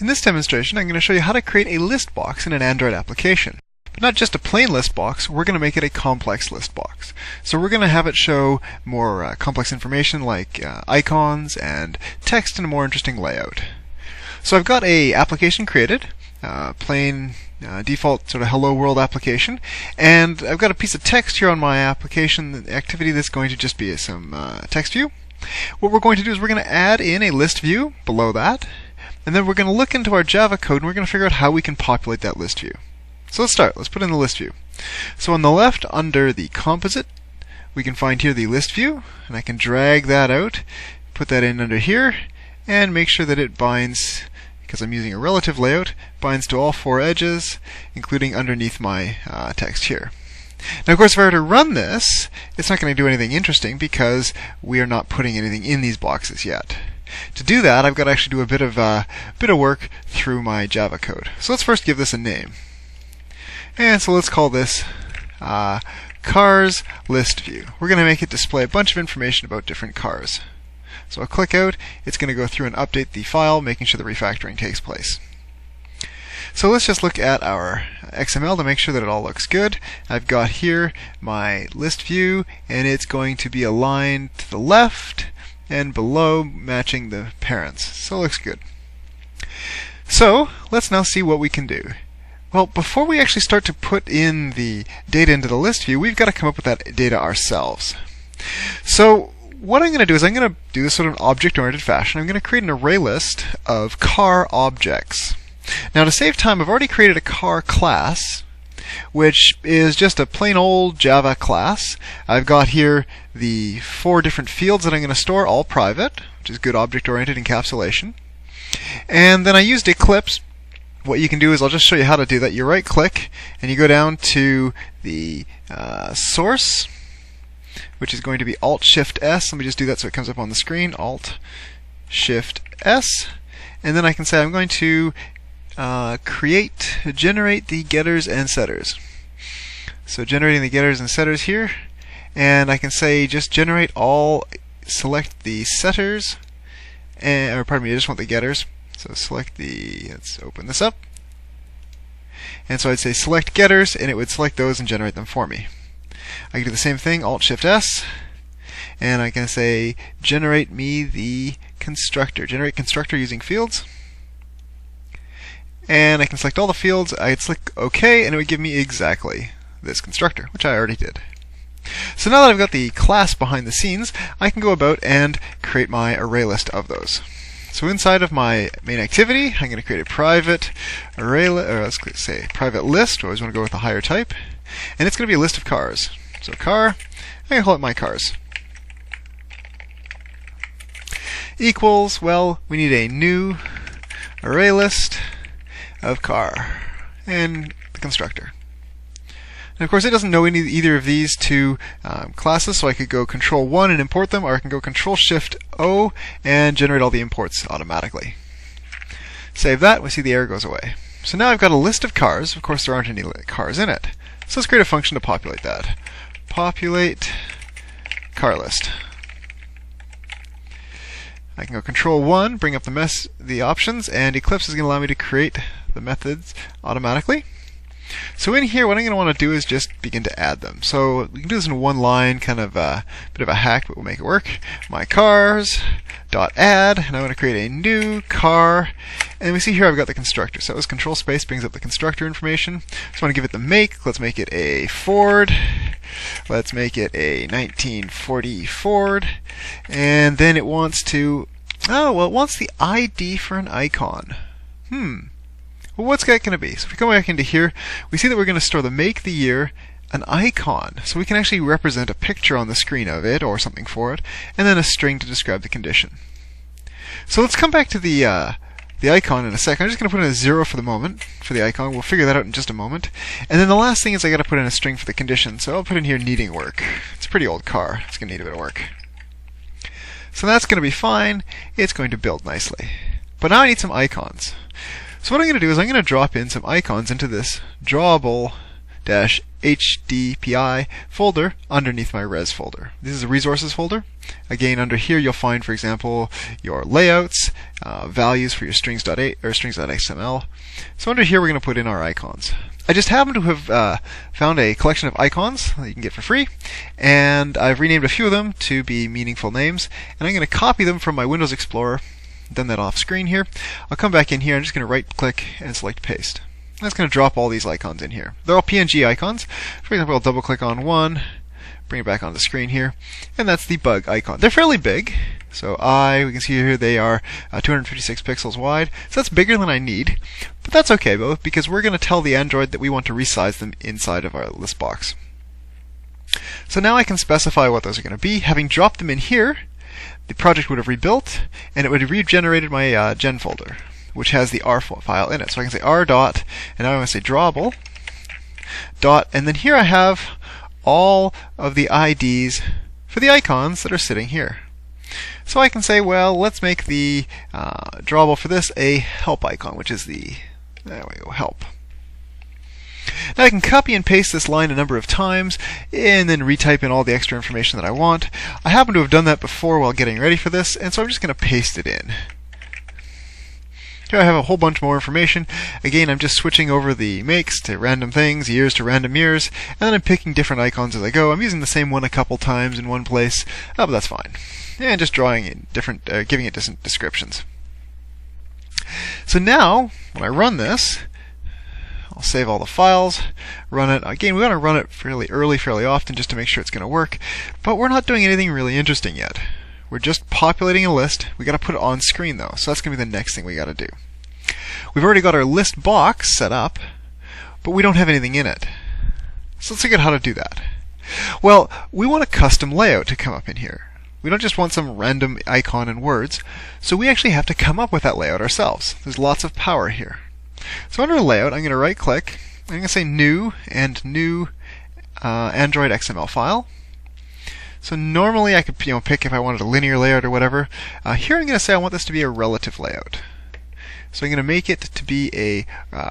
In this demonstration, I'm going to show you how to create a list box in an Android application. But not just a plain list box, we're going to make it a complex list box. So we're going to have it show more complex information like icons and text in a more interesting layout. So I've got a application created, plain default sort of hello world application, and I've got a piece of text here on my application activity that's going to just be some text view. What we're going to do is we're going to add in a list view below that, and then we're going to look into our Java code and we're going to figure out how we can populate that list view. So let's start. Let's put in the list view. So on the left, under the composite, we can find here the list view, and I can drag that out, put that in under here, and make sure that it binds, because I'm using a relative layout, binds to all four edges, including underneath my text here. Now, of course, if I were to run this, it's not going to do anything interesting because we are not putting anything in these boxes yet. To do that, I've got to actually do a bit of work through my Java code. So let's first give this a name. And so let's call this cars list view. We're going to make it display a bunch of information about different cars. So I'll click out. It's going to go through and update the file, making sure the refactoring takes place. So let's just look at our XML to make sure that it all looks good. I've got here my list view, and it's going to be aligned to the left and below, matching the parents. So it looks good. So let's now see what we can do. Well, before we actually start to put in the data into the list view, we've got to come up with that data ourselves. So what I'm going to do is I'm going to do this sort of object-oriented fashion. I'm going to create an array list of car objects. Now, to save time, I've already created a car class, which is just a plain old Java class. I've got here the 4 different fields that I'm going to store, all private, which is good object-oriented encapsulation. And then I used Eclipse. What you can do is, I'll just show you how to do that. You right-click, and you go down to the source, which is going to be Alt-Shift-S. Let me just do that so it comes up on the screen. Alt-Shift-S. And then I can say I'm going to generate the getters and setters. So generating the getters and setters here, and I can say just generate all, select the setters, or pardon me, I just want the getters. So select the, let's open this up. And so I'd say select getters, and it would select those and generate them for me. I can do the same thing, Alt-Shift-S, and I can say generate me the constructor. Generate constructor using fields. And I can select all the fields. I'd click OK, and it would give me exactly this constructor, which I already did. So now that I've got the class behind the scenes, I can go about and create my array list of those. So inside of my main activity, I'm going to create a private array, or let's say private list. I always want to go with a higher type, and it's going to be a list of cars. So car, I'm going to call it my cars. Equals, well, we need a new array list of car and the constructor. And of course, it doesn't know either of these two classes, so I could go Control-1 and import them, or I can go Control-Shift-O and generate all the imports automatically. Save that, we see the error goes away. So now I've got a list of cars. Of course, there aren't any cars in it. So let's create a function to populate that. Populate car list. I can go Control-1, bring up the options, and Eclipse is going to allow me to create the methods automatically. So in here, what I'm going to want to do is just begin to add them. So we can do this in one line, kind of a bit of a hack, but we'll make it work. My cars dot add, and I want to create a new car. And we see here I've got the constructor. So that was Control Space brings up the constructor information. So I want to give it the make. Let's make it a Ford. Let's make it a 1940 Ford. And then it wants to, it wants the ID for an icon. Well, what's that going to be? So if we come back into here, we see that we're going to store the make, the year, an icon. So we can actually represent a picture on the screen of it, or something for it, and then a string to describe the condition. So let's come back to the icon in a second. I'm just going to put in a 0 for the moment, for the icon. We'll figure that out in just a moment. And then the last thing is I got to put in a string for the condition. So I'll put in here needing work. It's a pretty old car. It's going to need a bit of work. So that's going to be fine. It's going to build nicely. But now I need some icons. So what I'm going to do is I'm going to drop in some icons into this drawable- HDPI folder underneath my res folder. This is a resources folder. Again, under here you'll find, for example, your layouts, values for your strings.a or strings.xml. So under here we're going to put in our icons. I just happen to have found a collection of icons that you can get for free, and I've renamed a few of them to be meaningful names, and I'm going to copy them from my Windows Explorer. Done that off screen here. I'll come back in here. I'm just going to right click and select paste. That's going to drop all these icons in here. They're all PNG icons. For example, I'll double click on one, bring it back on the screen here, and that's the bug icon. They're fairly big. So we can see here they are 256 pixels wide. So that's bigger than I need. But that's okay though, because we're going to tell the Android that we want to resize them inside of our list box. So now I can specify what those are going to be. Having dropped them in here, the project would have rebuilt, and it would have regenerated my gen folder, which has the R file in it. So I can say R dot, and now I'm going to say drawable dot, and then here I have all of the IDs for the icons that are sitting here. So I can say, well, let's make the drawable for this a help icon, which is the, there we go, help. Now I can copy and paste this line a number of times and then retype in all the extra information that I want. I happen to have done that before while getting ready for this, and so I'm just going to paste it in. Here I have a whole bunch more information. Again, I'm just switching over the makes to random things, years to random years, and then I'm picking different icons as I go. I'm using the same one a couple times in one place, but that's fine. And just drawing in different, giving it different descriptions. So now, when I run this, I'll save all the files, run it. Again, we want to run it fairly early, fairly often, just to make sure it's going to work. But we're not doing anything really interesting yet. We're just populating a list. We got to put it on screen though, so that's going to be the next thing we got to do. We've already got our list box set up, but we don't have anything in it. So let's look at how to do that. Well, we want a custom layout to come up in here. We don't just want some random icon and words, so we actually have to come up with that layout ourselves. There's lots of power here. So under layout, I'm going to right click, I'm going to say new and new Android XML file. So normally I could pick if I wanted a linear layout or whatever. Here I'm going to say I want this to be a relative layout. So I'm going to make it to be a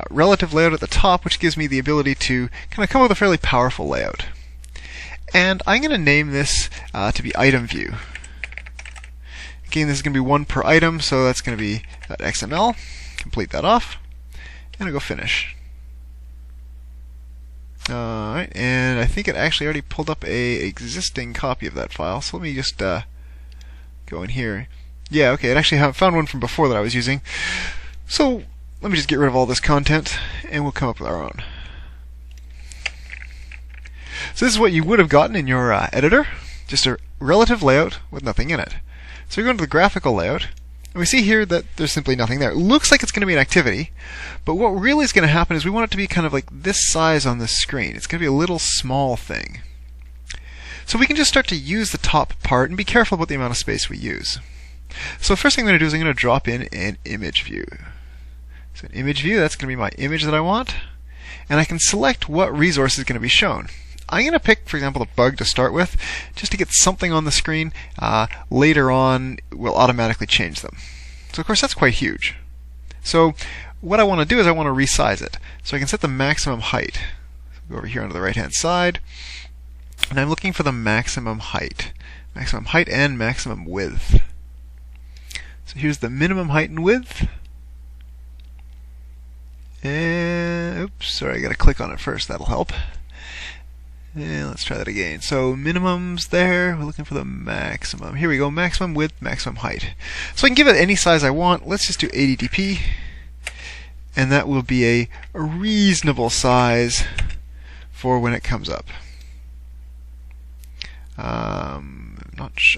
relative layout at the top, which gives me the ability to kind of come up with a fairly powerful layout. And I'm going to name this to be item view. Again, this is going to be one per item, so that's going to be .xml. Complete that off, and I'll go finish. Alright, and I think it actually already pulled up a existing copy of that file, so let me just go in here. Yeah, okay, it actually found one from before that I was using. So let me just get rid of all this content, and we'll come up with our own. So this is what you would have gotten in your editor, just a relative layout with nothing in it. So we go into the graphical layout, and we see here that there's simply nothing there. It looks like it's going to be an activity, but what really is going to happen is we want it to be kind of like this size on the screen. It's going to be a little small thing. So we can just start to use the top part and be careful about the amount of space we use. So the first thing I'm going to do is I'm going to drop in an image view. So an image view, that's going to be my image that I want, and I can select what resource is going to be shown. I'm going to pick, for example, the bug to start with, just to get something on the screen. Later on, we'll automatically change them. So of course that's quite huge. So what I want to do is I want to resize it. So I can set the maximum height. So go over here onto the right hand side, and I'm looking for the maximum height. Maximum height and maximum width. So here's the minimum height and width. And oops, sorry, I got to click on it first. That'll help. And let's try that again. So minimum's there. We're looking for the maximum. Here we go. Maximum width, maximum height. So I can give it any size I want. Let's just do 80 dp, and that will be a reasonable size for when it comes up.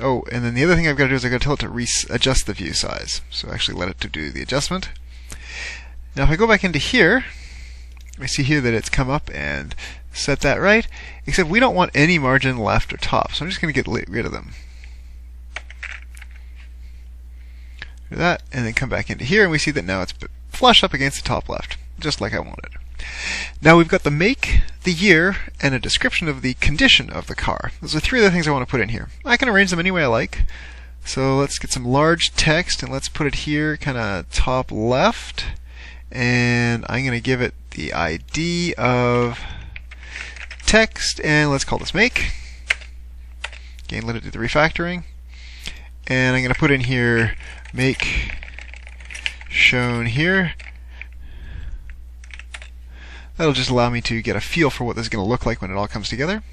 Oh, and then the other thing I've got to do is I've got to tell it to adjust the view size. So actually let it to do the adjustment. Now if I go back into here, I see here that it's come up and set that right, except we don't want any margin left or top, so I'm just going to get rid of them. Do that, and then come back into here, and we see that now it's flush up against the top left, just like I wanted. Now we've got the make, the year, and a description of the condition of the car. Those are three other things I want to put in here. I can arrange them any way I like. So let's get some large text, and let's put it here, kind of top left, and I'm going to give it the ID of text, and let's call this make. Again, let it do the refactoring. And I'm going to put in here make shown here. That'll just allow me to get a feel for what this is going to look like when it all comes together.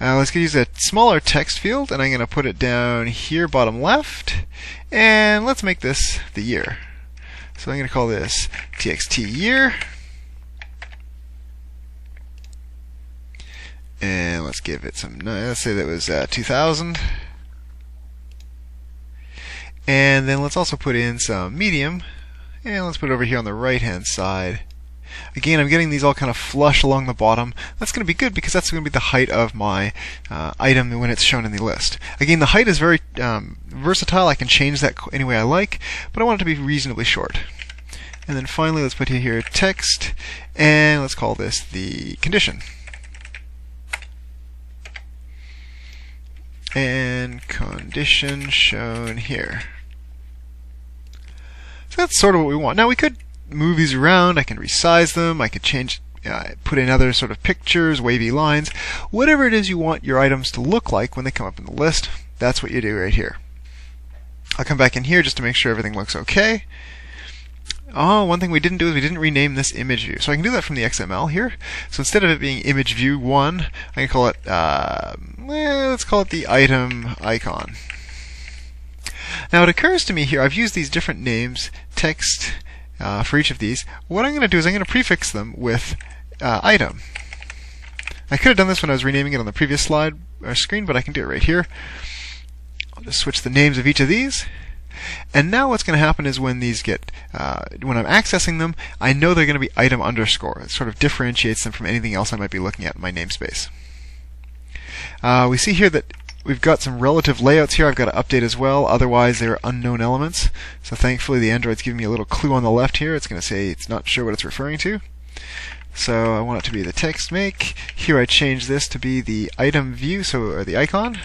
Let's use a smaller text field, and I'm going to put it down here, bottom left, and let's make this the year. So I'm going to call this txt year, and let's give it some. Let's say that was 2000, and then let's also put in some medium, and let's put it over here on the right-hand side. Again, I'm getting these all kind of flush along the bottom. That's going to be good because that's going to be the height of my item when it's shown in the list. Again, the height is very versatile. I can change that any way I like, but I want it to be reasonably short. And then finally, let's put here text, and let's call this the condition. And condition shown here. So that's sort of what we want. Now we could move these around, I can resize them, I could change, put in other sort of pictures, wavy lines, whatever it is you want your items to look like when they come up in the list, that's what you do right here. I'll come back in here just to make sure everything looks okay. Oh, one thing we didn't do is we didn't rename this image view. So I can do that from the XML here. So instead of it being image view 1, I can call it, let's call it the item icon. Now it occurs to me here, I've used these different names, text, for each of these. What I'm going to do is I'm going to prefix them with item. I could have done this when I was renaming it on the previous slide or screen, but I can do it right here. I'll just switch the names of each of these. And now what's going to happen is when these get, when I'm accessing them, I know they're going to be item underscore. It sort of differentiates them from anything else I might be looking at in my namespace. We see here that we've got some relative layouts here I've got to update as well, otherwise they're unknown elements. So thankfully the Android's giving me a little clue on the left here. It's going to say it's not sure what it's referring to. So I want it to be the text make. Here I change this to be the item view, or the icon.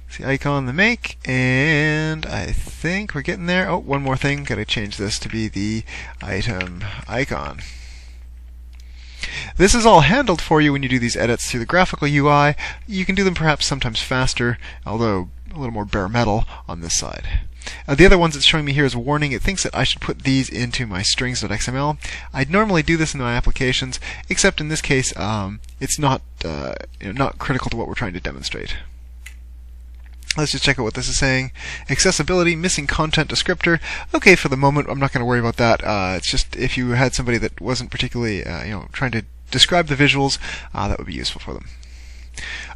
It's the icon, the make, and I think we're getting there. Oh, one more thing, got to change this to be the item icon. This is all handled for you when you do these edits through the graphical UI. You can do them perhaps sometimes faster, although a little more bare metal on this side. The other ones it's showing me here is warning. It thinks that I should put these into my strings.xml. I'd normally do this in my applications, except in this case, it's not not critical to what we're trying to demonstrate. Let's just check out what this is saying. Accessibility, missing content descriptor. Okay, for the moment, I'm not going to worry about that. It's just if you had somebody that wasn't particularly, trying to describe the visuals, that would be useful for them.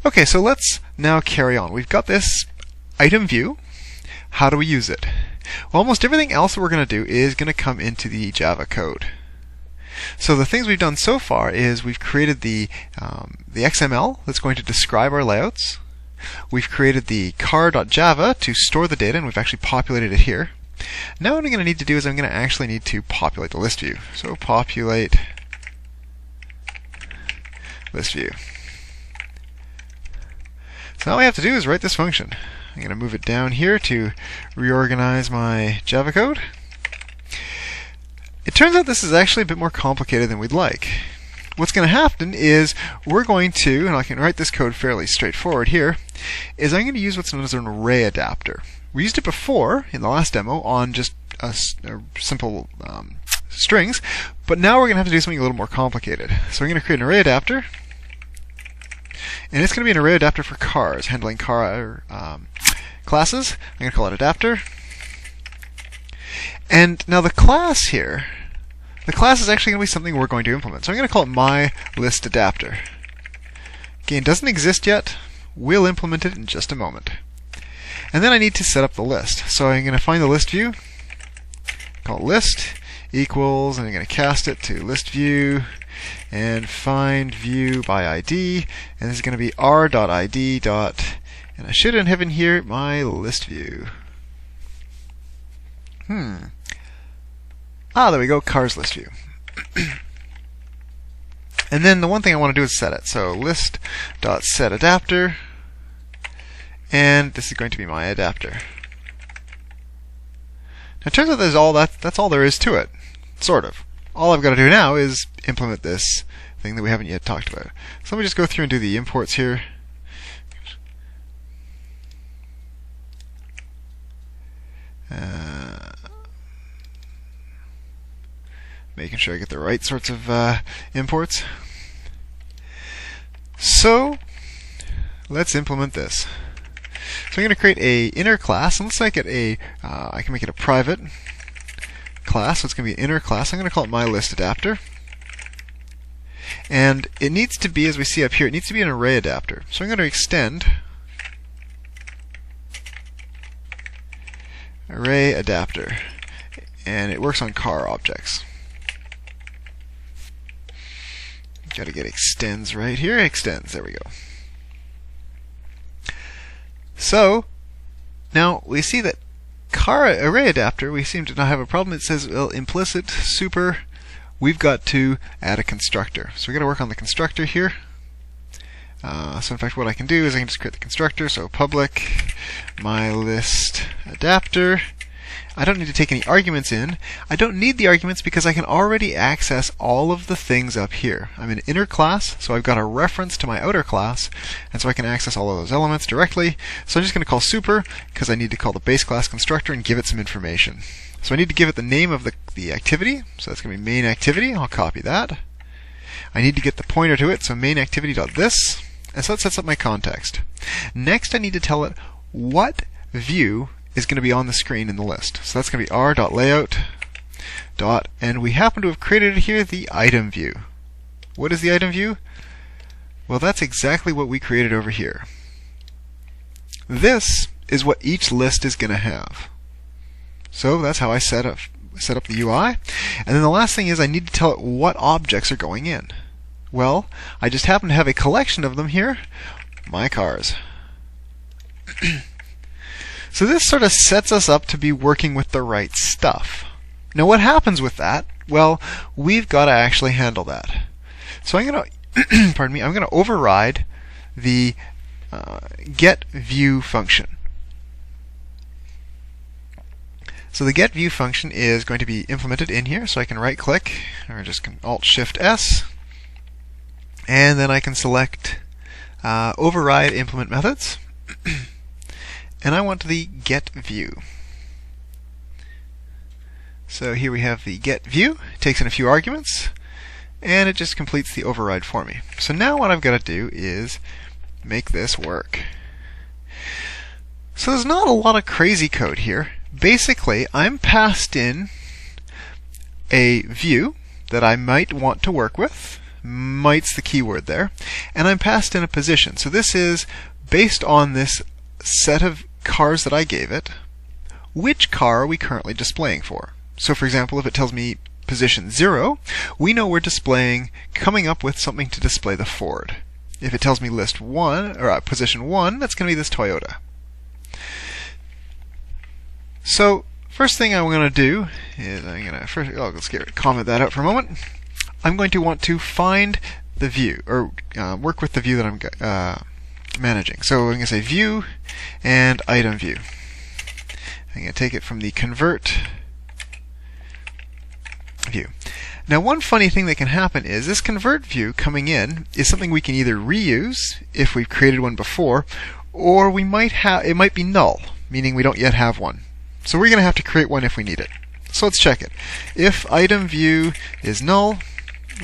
Okay, so let's now carry on. We've got this item view. How do we use it? Well, almost everything else that we're going to do is going to come into the Java code. So the things we've done so far is we've created the XML that's going to describe our layouts. We've created the car.java to store the data, and we've actually populated it here. Now what I'm going to need to do is I'm going to actually need to populate the list view. So populate list view. So all I have to do is write this function. I'm going to move it down here to reorganize my Java code. It turns out this is actually a bit more complicated than we'd like. What's going to happen is we're going to, and I can write this code fairly straightforward here, is I'm going to use what's known as an array adapter. We used it before in the last demo on just a simple strings, but now we're going to have to do something a little more complicated. So we're going to create an array adapter, and it's going to be an array adapter for cars, handling car classes. I'm going to call it adapter. And now the class here, the class is actually going to be something we're going to implement. So I'm going to call it myListAdapter. Again, it doesn't exist yet. We'll implement it in just a moment. And then I need to set up the list. So I'm going to find the list view, call it list equals, and I'm going to cast it to list view, and find view by ID, and this is going to be r.id. And I should have in here my list view. There we go, cars list view. And then the one thing I want to do is set it. So list.setAdapter, and this is going to be my adapter. Now it turns out that's all there is to it, sort of. All I've got to do now is implement this thing that we haven't yet talked about. So let me just go through and do the imports here. Making sure I get the right sorts of imports. So let's implement this. So I'm going to create a inner class, and let's make it a I can make it a private class. So it's going to be an inner class. I'm going to call it myListAdapter. And it needs to be, as we see up here, it needs to be an array adapter. So I'm going to extend array adapter, and it works on car objects. Got to get extends right here. Extends. There we go. So now we see that car array adapter, we seem to not have a problem. It says, well, implicit super. We've got to add a constructor. So we've got to work on the constructor here. So in fact, what I can do is I can just create the constructor. So public myListAdapter. I don't need to take any arguments in. I don't need the arguments because I can already access all of the things up here. I'm an inner class, so I've got a reference to my outer class, and so I can access all of those elements directly. So I'm just going to call super because I need to call the base class constructor and give it some information. So I need to give it the name of the activity. So that's going to be main activity. I'll copy that. I need to get the pointer to it, so main activity.this. And so that sets up my context. Next, I need to tell it what view is going to be on the screen in the list. So that's going to be r.layout. And we happen to have created here the item view. What is the item view? Well, that's exactly what we created over here. This is what each list is going to have. So that's how I set up the UI. And then the last thing is I need to tell it what objects are going in. Well, I just happen to have a collection of them here, my cars. So this sort of sets us up to be working with the right stuff. Now what happens with that? Well, we've got to actually handle that. So I'm going to, pardon me, I'm going to override the getView function. So the getView function is going to be implemented in here, so I can right click, or just Alt-Shift-S, and then I can select override implement methods. And I want the getView. So here we have the getView. It takes in a few arguments, and it just completes the override for me. So now what I've got to do is make this work. So there's not a lot of crazy code here. Basically, I'm passed in a view that I might want to work with. Might's the keyword there. And I'm passed in a position. So this is based on this set of cars that I gave it, which car are we currently displaying for? So for example, if it tells me position 0, we know we're coming up with something to display the Ford. If it tells me list 1, or position 1, that's going to be this Toyota. So first thing I'm going to do is let's comment that out for a moment. I'm going to want to find the view, or work with the view that I'm managing. So I'm going to say view and item view. I'm going to take it from the convert view. Now one funny thing that can happen is this convert view coming in is something we can either reuse if we've created one before, or we might have it might be null, meaning we don't yet have one. So we're going to have to create one if we need it. So let's check it. If item view is null,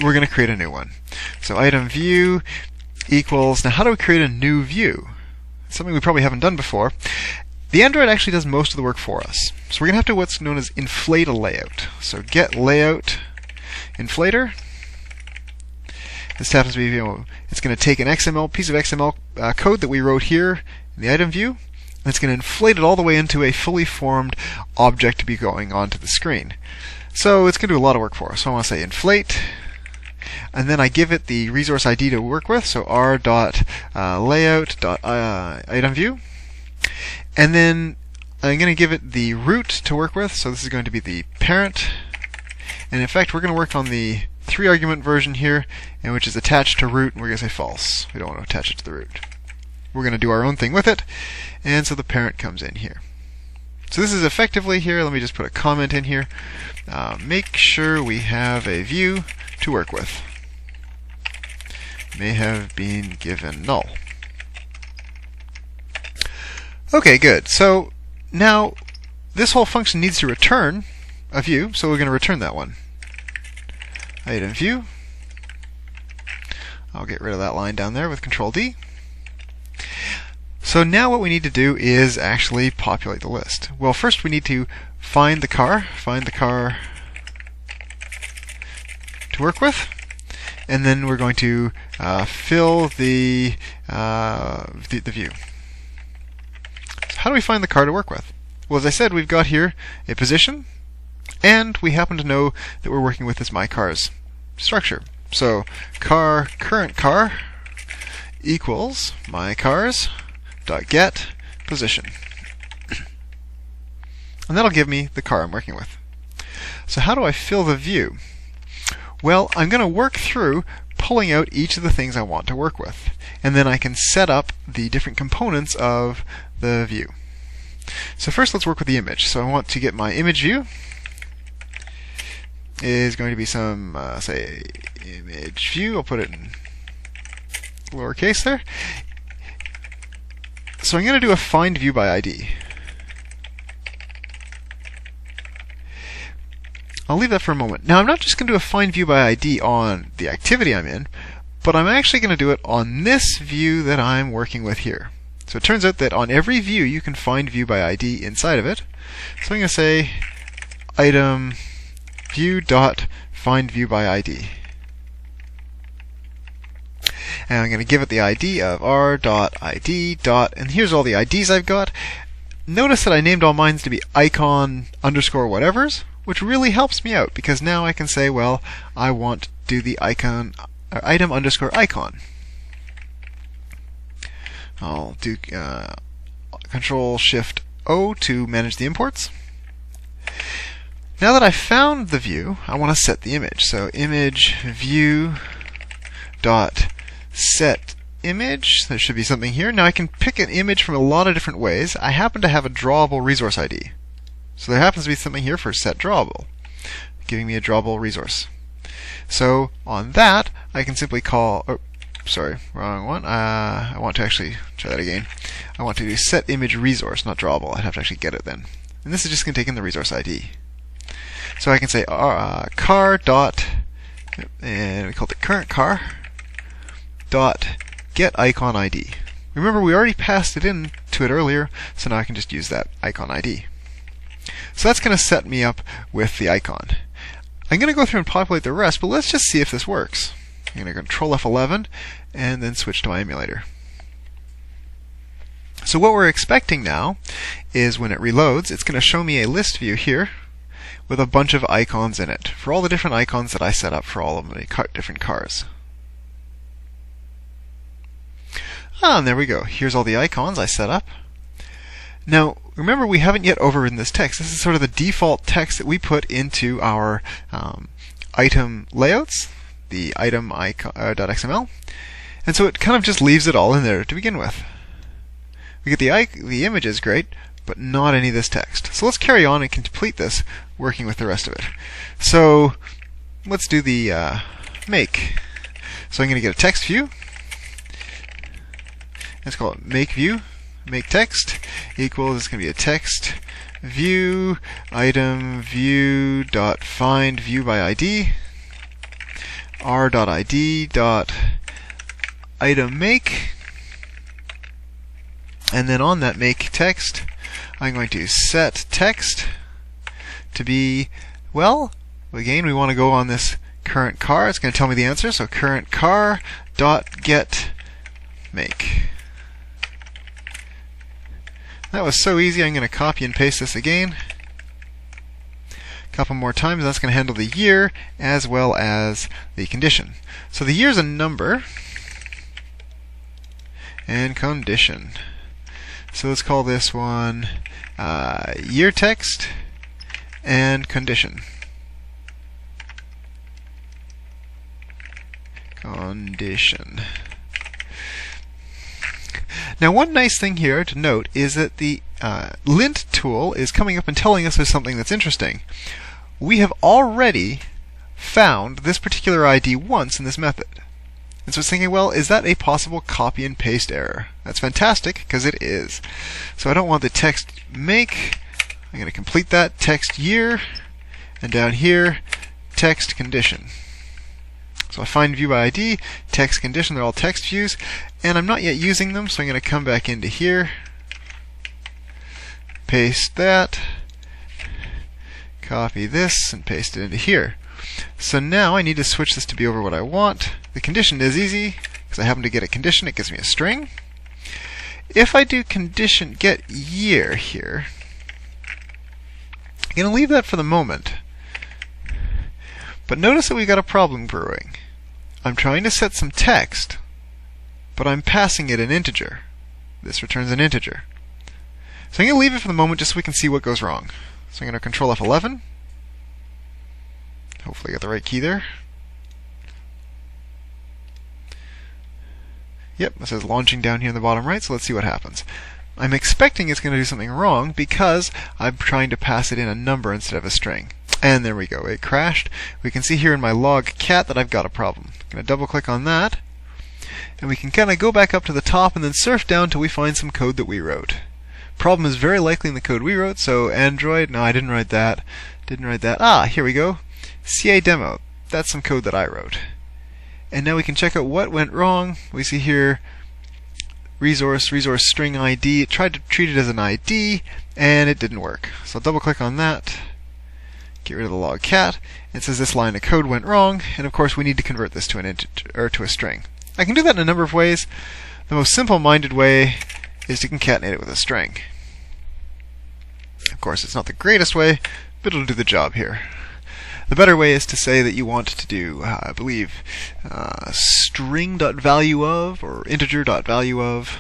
we're going to create a new one. So item view equals, now how do we create a new view? Something we probably haven't done before. The Android actually does most of the work for us. So we're going to have to do what's known as inflate a layout. So get layout inflator. This happens to be, it's going to take an piece of XML code that we wrote here in the item view, and it's going to inflate it all the way into a fully formed object to be going onto the screen. So it's going to do a lot of work for us. So I want to say inflate, and then I give it the resource ID to work with, so r.layout.itemView. And then I'm going to give it the root to work with, so this is going to be the parent. And in fact, we're going to work on the 3-argument version here, and which is attached to root, and we're going to say false. We don't want to attach it to the root. We're going to do our own thing with it, and so the parent comes in here. So this is effectively here, let me just put a comment in here. Make sure we have a view to work with. may have been given null. Okay, good. So now this whole function needs to return a view, so we're going to return that one. Item view. I'll get rid of that line down there with Control D. So now what we need to do is actually populate the list. Well, first we need to find the car to work with, and then we're going to fill the view. So how do we find the car to work with? Well, as I said, we've got here a position, and we happen to know that we're working with this myCars structure. So current car equals myCars.get position. And that'll give me the car I'm working with. So how do I fill the view? Well, I'm going to work through pulling out each of the things I want to work with, and then I can set up the different components of the view. So first let's work with the image. So I want to get my image view is going to be some, say, image view. I'll put it in lowercase there. So I'm going to do a find view by ID. I'll leave that for a moment. Now I'm not just going to do a find view by ID on the activity I'm in, but I'm actually going to do it on this view that I'm working with here. So it turns out that on every view you can find view by ID inside of it. So I'm going to say item view dot find view by ID. And I'm going to give it the ID of r.id. And here's all the IDs I've got. Notice that I named all mine to be icon underscore whatevers, which really helps me out because now I can say, well, I want to do the icon or item underscore icon. I'll do Control Shift O to manage the imports. Now that I've found the view, I want to set the image. So image view dot set image. There should be something here. Now I can pick an image from a lot of different ways. I happen to have a drawable resource ID. So there happens to be something here for set drawable, giving me a drawable resource. So on that, I can simply call, oh, sorry, wrong one. I want to actually try that again. I want to do set image resource, not drawable. I'd have to actually get it then. And this is just going to take in the resource ID. So I can say car dot, and we called it current car dot get icon ID. Remember, we already passed it in to it earlier, so now I can just use that icon ID. So that's going to set me up with the icon. I'm going to go through and populate the rest, but let's just see if this works. I'm going to Control F11 and then switch to my emulator. So what we're expecting now is when it reloads, it's going to show me a list view here with a bunch of icons in it for all the different icons that I set up for all of the different cars. And there we go. Here's all the icons I set up. Now, remember, we haven't yet overridden this text. This is sort of the default text that we put into our item layouts, the item .xml. And so it kind of just leaves it all in there to begin with. We get the images, great, but not any of this text. So let's carry on and complete this working with the rest of it. So let's do the make. So I'm going to get a text view. Let's call it make view. Make text equals, it's going to be a text view item view dot find view by ID r.id dot item make, and then on that make text I'm going to set text to be, well, again we want to go on this current car. It's going to tell me the answer, so current car dot get make. That was so easy. I'm going to copy and paste this again a couple more times. That's going to handle the year as well as the condition. So the year is a number and condition. So let's call this one year text and condition. Condition. Now, one nice thing here to note is that the lint tool is coming up and telling us there's something that's interesting. We have already found this particular ID once in this method. And so it's thinking, well, is that a possible copy and paste error? That's fantastic, because it is. So I don't want the text make. I'm going to complete that text year, and down here, text condition. So I find view by ID, text condition, they're all text views, and I'm not yet using them, so I'm going to come back into here, paste that, copy this, and paste it into here. So now I need to switch this to be over what I want. The condition is easy, because I happen to get a condition, it gives me a string. If I do condition get year here, I'm going to leave that for the moment. But notice that we've got a problem brewing. I'm trying to set some text, but I'm passing it an integer. This returns an integer. So I'm going to leave it for the moment just so we can see what goes wrong. So I'm going to control F11. Hopefully I got the right key there. Yep, it says launching down here in the bottom right, so let's see what happens. I'm expecting it's going to do something wrong because I'm trying to pass it in a number instead of a string. And there we go, it crashed. We can see here in my log cat that I've got a problem. I'm going to double click on that, and we can kind of go back up to the top and then surf down till we find some code that we wrote. Problem is very likely in the code we wrote, so Android, no, I didn't write that. Ah, here we go. CA demo, that's some code that I wrote. And now we can check out what went wrong. We see here resource string ID. It tried to treat it as an ID, and it didn't work. So I'll double click on that. Get rid of the log cat. It says this line of code went wrong, and of course we need to convert this to an integer or to a string. I can do that in a number of ways. The most simple-minded way is to concatenate it with a string. Of course, it's not the greatest way, but it'll do the job here. The better way is to say that you want to do, I believe, string.valueof or integer.valueof,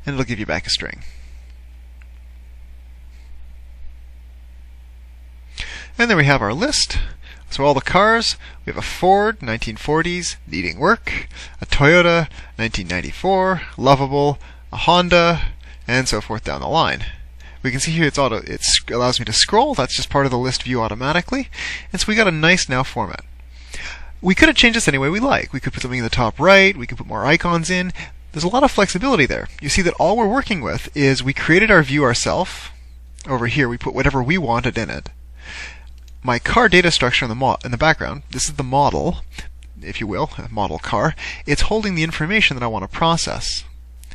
and it'll give you back a string. And there we have our list. So all the cars, we have a Ford, 1940s, needing work, a Toyota, 1994, lovable, a Honda, and so forth down the line. We can see here it allows me to scroll. That's just part of the list view automatically. And so we got a nice now format. We could have changed this any way we like. We could put something in the top right. We could put more icons in. There's a lot of flexibility there. You see that all we're working with is we created our view ourselves. Over here, we put whatever we wanted in it. My car data structure in the background, this is the model, if you will, model car. It's holding the information that I want to process.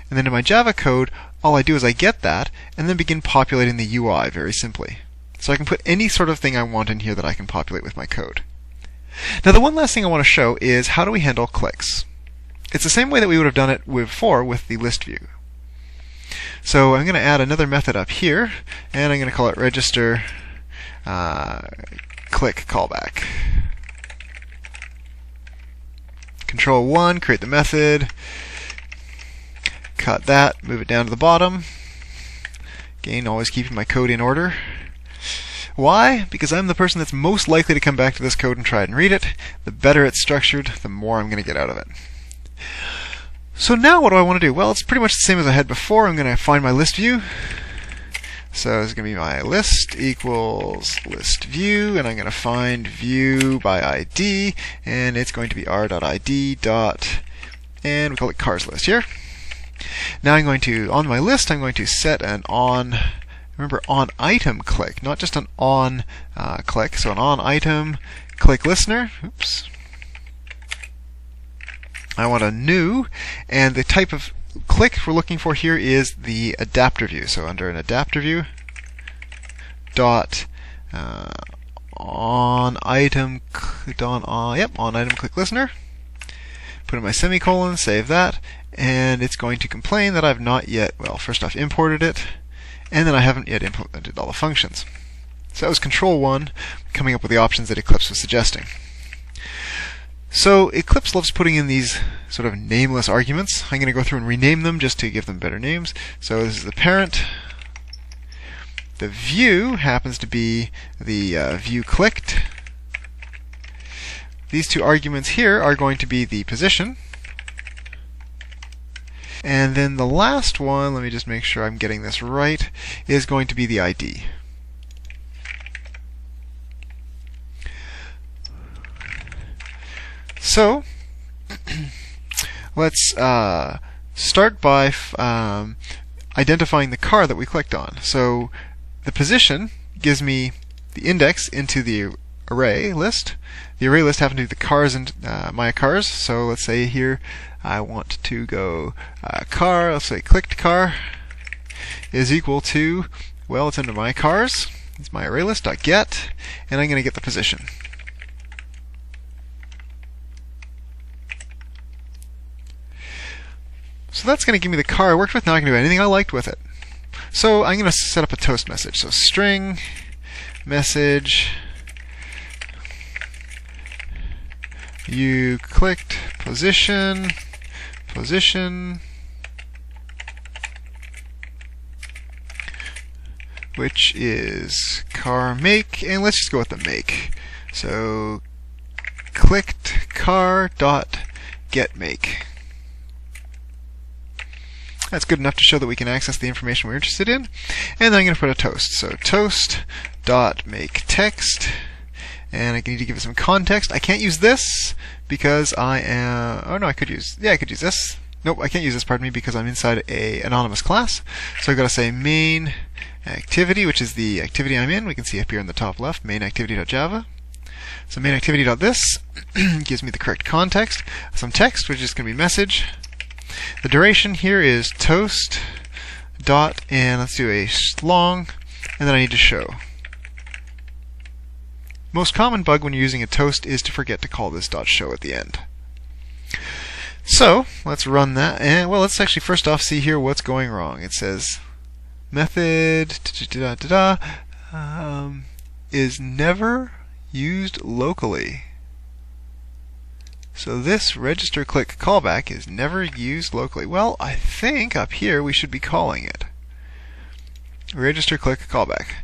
And then in my Java code, all I do is I get that and then begin populating the UI very simply. So I can put any sort of thing I want in here that I can populate with my code. Now the one last thing I want to show is how do we handle clicks. It's the same way that we would have done it before with the list view. So I'm going to add another method up here, and I'm going to call it register click callback. Control 1, create the method, cut that, move it down to the bottom. Again, always keeping my code in order. Why? Because I'm the person that's most likely to come back to this code and try and read it. The better it's structured, the more I'm going to get out of it. So now what do I want to do? Well, it's pretty much the same as I had before. I'm going to find my list view. So it's going to be my list equals list view, and I'm going to find view by ID, and it's going to be r.id dot, and we call it cars list here. Now I'm going to, on my list, I'm going to set an on, remember on item click, not just an on click, so an on item click listener. Oops. I want a new, and the type of click we're looking for here is the adapter view. So under an adapter view, dot on item click listener. Put in my semicolon, save that, and it's going to complain that I've not yet, well, first off imported it, and then I haven't yet implemented all the functions. So that was Control 1, coming up with the options that Eclipse was suggesting. So Eclipse loves putting in these sort of nameless arguments. I'm going to go through and rename them just to give them better names. So this is the parent. The view happens to be the view clicked. These two arguments here are going to be the position. And then the last one, let me just make sure I'm getting this right, is going to be the ID. So Let's start by identifying the car that we clicked on. So the position gives me the index into the array list. The array list happens to be the cars and my cars. So let's say here I want to go car. Let's say clicked car is equal to, well, it's under my cars. It's my array list.get, and I'm going to get the position. So that's going to give me the car I worked with. Now I can do anything I liked with it. So I'm going to set up a toast message. So string message you clicked position, which is car make, and let's just go with the make. So clicked car dot get make. That's good enough to show that we can access the information we're interested in. And then I'm going to put a toast. So toast dot make text, and I need to give it some context. I can't use this because I am. Oh no, I could use this. Nope, I can't use this. Pardon me, because I'm inside a anonymous class. So I've got to say main activity, which is the activity I'm in. We can see up here in the top left, main activity.java. So main activity.this gives me the correct context. Some text, which is going to be message. The duration here is toast dot, and let's do a long, and then I need to show. Most common bug when you're using a toast is to forget to call this dot show at the end. So let's run that, and well, let's actually first off see here what's going wrong. It says method is never used locally. So this register click callback is never used locally. Well, I think up here we should be calling it. Register click callback.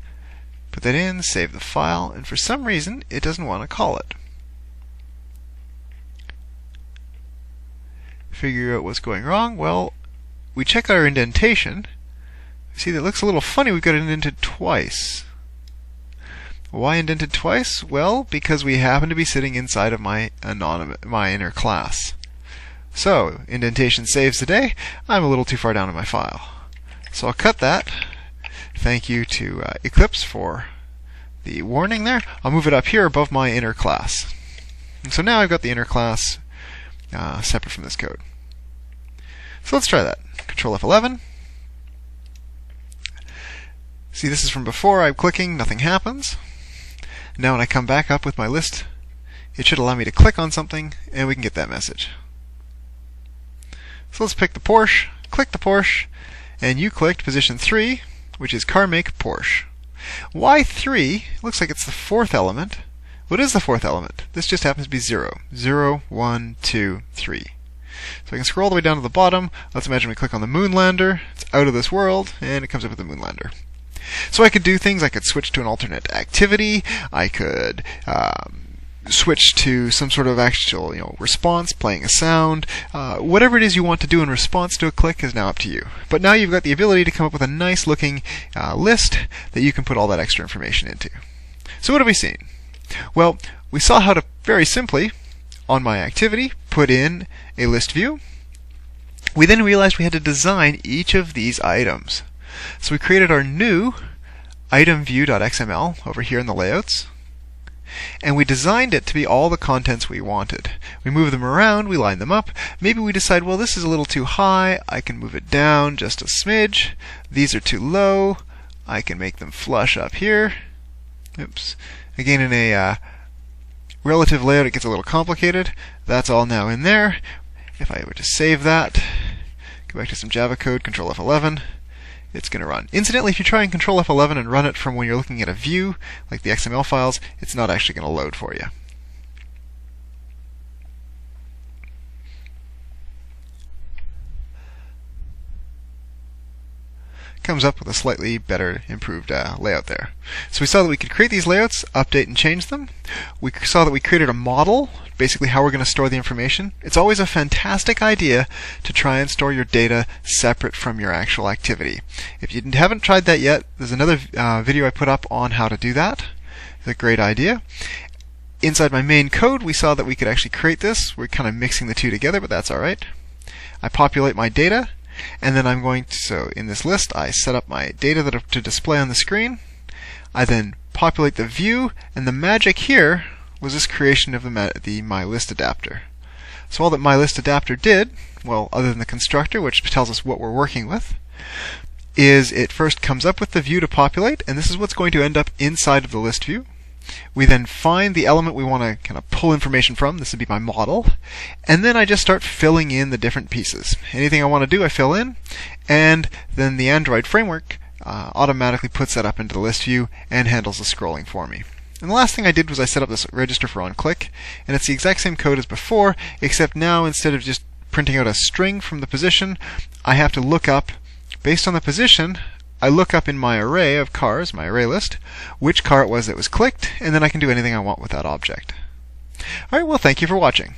Put that in, save the file, and for some reason it doesn't want to call it. Figure out what's going wrong. Well, we check our indentation. See, that looks a little funny. We've got it indented twice. Why indented twice? Well, because we happen to be sitting inside of my inner class. So, indentation saves the day. I'm a little too far down in my file. So I'll cut that. Thank you to Eclipse for the warning there. I'll move it up here above my inner class. And so now I've got the inner class separate from this code. So let's try that. Control F11. See, this is from before. I'm clicking, nothing happens. Now when I come back up with my list, it should allow me to click on something, and we can get that message. So let's pick the Porsche, click the Porsche, and you clicked position 3, which is car make Porsche. Why 3? Looks like it's the fourth element. What is the fourth element? This just happens to be 0. 0, 1, 2, 3. So I can scroll all the way down to the bottom. Let's imagine we click on the Moonlander. It's out of this world, and it comes up with the Moonlander. So I could do things. I could switch to an alternate activity. I could switch to some sort of actual, response, playing a sound. Whatever it is you want to do in response to a click is now up to you. But now you've got the ability to come up with a nice looking list that you can put all that extra information into. So what have we seen? Well, we saw how to very simply, on my activity, put in a list view. We then realized we had to design each of these items. So we created our new itemView.xml over here in the layouts, and we designed it to be all the contents we wanted. We move them around, we line them up. Maybe we decide, well, this is a little too high, I can move it down just a smidge. These are too low, I can make them flush up here. Oops. Again, in a relative layout, it gets a little complicated. That's all now in there. If I were to save that, go back to some Java code, Control F11, it's going to run. Incidentally, if you try and Control F11 and run it from when you're looking at a view, like the XML files, it's not actually going to load for you. Comes up with a slightly better, improved layout there. So we saw that we could create these layouts, update and change them. We saw that we created a model, basically how we're going to store the information. It's always a fantastic idea to try and store your data separate from your actual activity. If you haven't tried that yet, there's another video I put up on how to do that. It's a great idea. Inside my main code, we saw that we could actually create this. We're kind of mixing the two together, but that's alright. I populate my data, and then I'm going to, so in this list, I set up my data to display on the screen. I then populate the view, and the magic here was this creation of the MyList adapter. So all that MyList adapter did, well, other than the constructor, which tells us what we're working with, is it first comes up with the view to populate, and this is what's going to end up inside of the list view. We then find the element we want to kind of pull information from. This would be my model. And then I just start filling in the different pieces. Anything I want to do, I fill in. And then the Android framework automatically puts that up into the list view and handles the scrolling for me. And the last thing I did was I set up this register for onClick. And it's the exact same code as before, except now instead of just printing out a string from the position, I have to look up, based on the position, I look up in my array of cars, my array list, which car it was that was clicked, and then I can do anything I want with that object. Alright, well, thank you for watching.